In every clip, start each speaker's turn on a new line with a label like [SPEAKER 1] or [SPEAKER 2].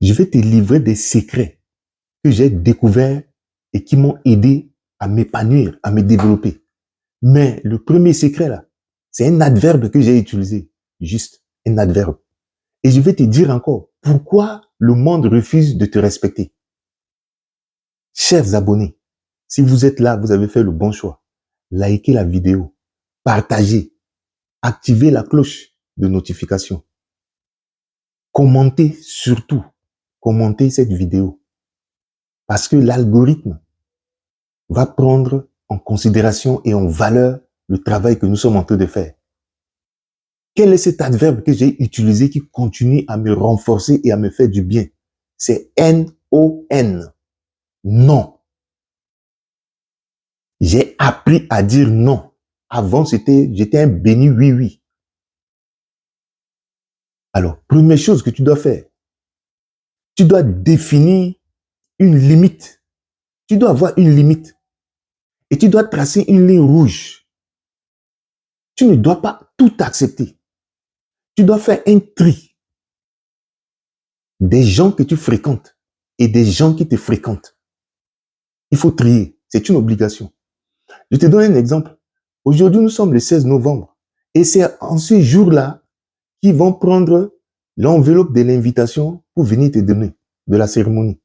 [SPEAKER 1] Je vais te livrer des secrets que j'ai découverts et qui m'ont aidé à m'épanouir, à me développer. Mais le premier secret là, c'est un adverbe que j'ai utilisé. Juste un adverbe. Et je vais te dire encore pourquoi le monde refuse de te respecter. Chers abonnés, si vous êtes là, vous avez fait le bon choix. Likez la vidéo, partagez, activez la cloche de notification. Commentez surtout, commentez cette vidéo. Parce que l'algorithme va prendre en considération et en valeur le travail que nous sommes en train de faire. Quel est cet adverbe que j'ai utilisé qui continue à me renforcer et à me faire du bien? C'est N-O-N. Non. J'ai appris à dire non. Avant, j'étais un béni oui. Alors, première chose que tu dois faire, tu dois définir une limite. Tu dois avoir une limite. Et tu dois tracer une ligne rouge. Tu ne dois pas tout accepter. Tu dois faire un tri des gens que tu fréquentes et des gens qui te fréquentent. Il faut trier. C'est une obligation. Je te donne un exemple. Aujourd'hui, nous sommes le 16 novembre. Et c'est en ce jour-là qu'ils vont prendre l'enveloppe de l'invitation pour venir te donner de la cérémonie.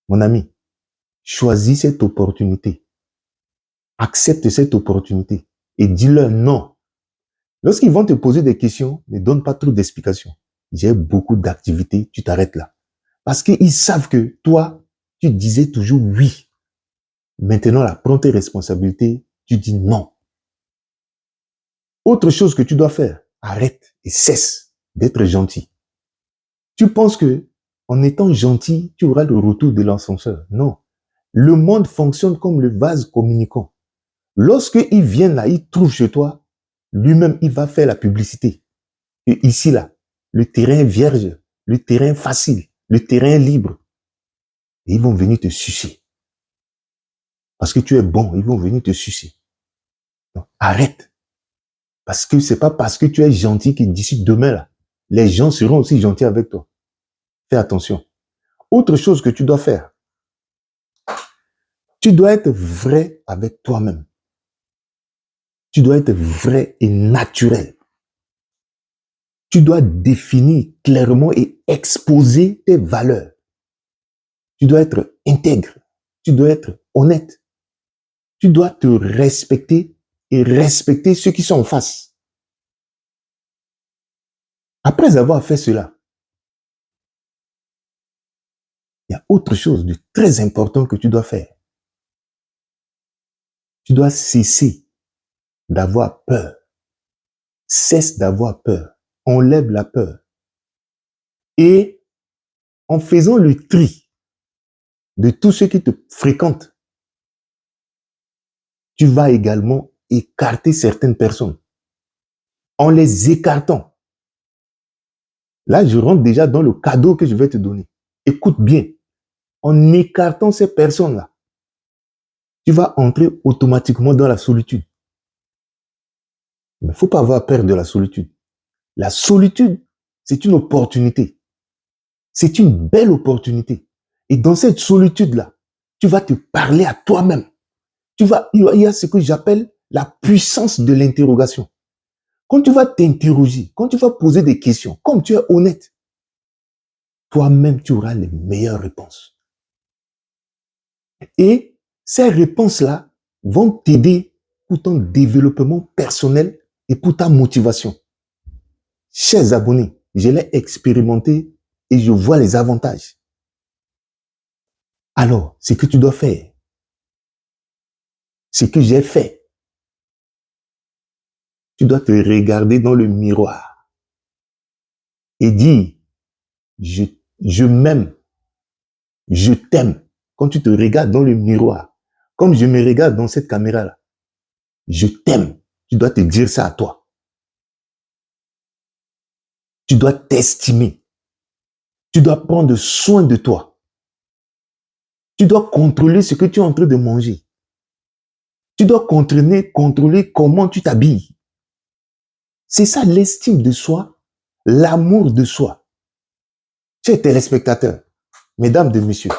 [SPEAKER 1] Mon ami, choisis cette opportunité. Accepte cette opportunité et dis-leur non. Lorsqu'ils vont te poser des questions, ne donne pas trop d'explications. J'ai beaucoup d'activités, tu t'arrêtes là. Parce qu'ils savent que toi, tu disais toujours oui. Maintenant, là, prends tes responsabilités, tu dis non. Autre chose que tu dois faire, arrête et cesse d'être gentil. Tu penses que en étant gentil, tu auras le retour de l'ascenseur. Non. Le monde fonctionne comme le vase communicant. Lorsqu'il vient là, il trouve chez toi, lui-même, il va faire la publicité. Et ici, là, le terrain vierge, le terrain facile, le terrain libre. Et ils vont venir te sucer. Parce que tu es bon, ils vont venir te sucer. Donc, arrête. Parce que c'est pas parce que tu es gentil que d'ici demain, là, les gens seront aussi gentils avec toi. Fais attention. Autre chose que tu dois faire, tu dois être vrai avec toi-même. Tu dois être vrai et naturel. Tu dois définir clairement et exposer tes valeurs. Tu dois être intègre. Tu dois être honnête. Tu dois te respecter et respecter ceux qui sont en face. Après avoir fait cela, il y a autre chose de très important que tu dois faire. Tu dois cesser d'avoir peur. Cesse d'avoir peur. Enlève la peur. Et en faisant le tri de tous ceux qui te fréquentent, tu vas également écarter certaines personnes. En les écartant, là, je rentre déjà dans le cadeau que je vais te donner. Écoute bien. En écartant ces personnes-là, tu vas entrer automatiquement dans la solitude. Mais il ne faut pas avoir peur de la solitude. La solitude, c'est une opportunité. C'est une belle opportunité. Et dans cette solitude-là, tu vas te parler à toi-même. Il y a ce que j'appelle la puissance de l'interrogation. Quand tu vas t'interroger, quand tu vas poser des questions, comme tu es honnête, toi-même, tu auras les meilleures réponses. Et ces réponses-là vont t'aider pour ton développement personnel et pour ta motivation. Chers abonnés, je l'ai expérimenté et je vois les avantages. Alors, ce que tu dois faire, ce que j'ai fait, tu dois te regarder dans le miroir et dire, je m'aime, je t'aime. Quand tu te regardes dans le miroir, comme je me regarde dans cette caméra-là, je t'aime. Tu dois te dire ça à toi. Tu dois t'estimer. Tu dois prendre soin de toi. Tu dois contrôler ce que tu es en train de manger. Tu dois contrôler comment tu t'habilles. C'est ça l'estime de soi, l'amour de soi. Chers téléspectateurs, mesdames et messieurs,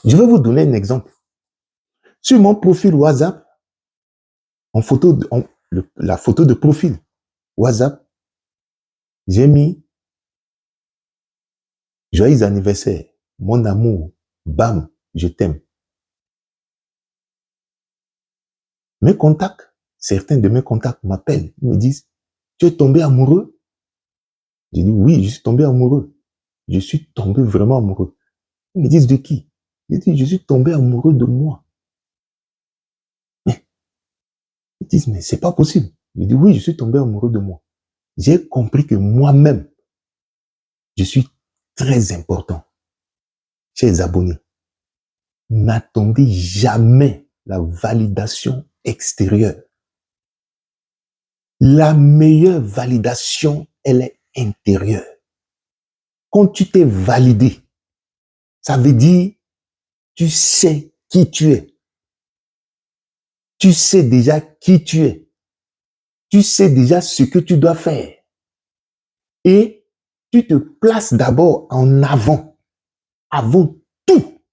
[SPEAKER 1] je vais vous donner un exemple. Sur mon profil WhatsApp, la photo de profil WhatsApp, j'ai mis joyeux anniversaire, mon amour, bam, je t'aime. Mes contacts, certains de mes contacts m'appellent, ils me disent, tu es tombé amoureux? Je dis, oui, je suis tombé amoureux. Je suis tombé vraiment amoureux. Ils me disent, de qui? Je dis, je suis tombé amoureux de moi. Mais, ils disent, mais c'est pas possible. Je dis, oui, je suis tombé amoureux de moi. J'ai compris que moi-même, je suis très important. Chers abonnés, n'attendez jamais la validation extérieure. La meilleure validation, elle est intérieure. Quand tu t'es validé, ça veut dire tu sais qui tu es. Tu sais déjà qui tu es. Tu sais déjà ce que tu dois faire. Et tu te places d'abord en avant. Avant tout.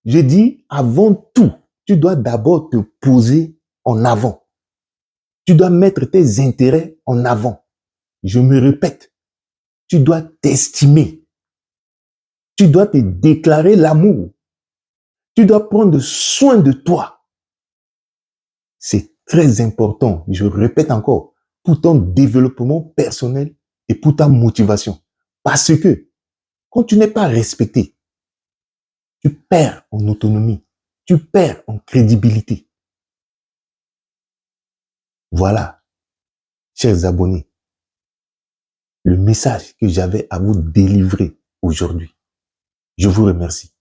[SPEAKER 1] Je dis avant tout. Tu dois d'abord te poser en avant. Tu dois mettre tes intérêts en avant. Je me répète. Tu dois t'estimer. Tu dois te déclarer l'amour. Tu dois prendre soin de toi. C'est très important, je répète encore, pour ton développement personnel et pour ta motivation. Parce que quand tu n'es pas respecté, tu perds en autonomie, tu perds en crédibilité. Voilà, chers abonnés, le message que j'avais à vous délivrer aujourd'hui. Je vous remercie.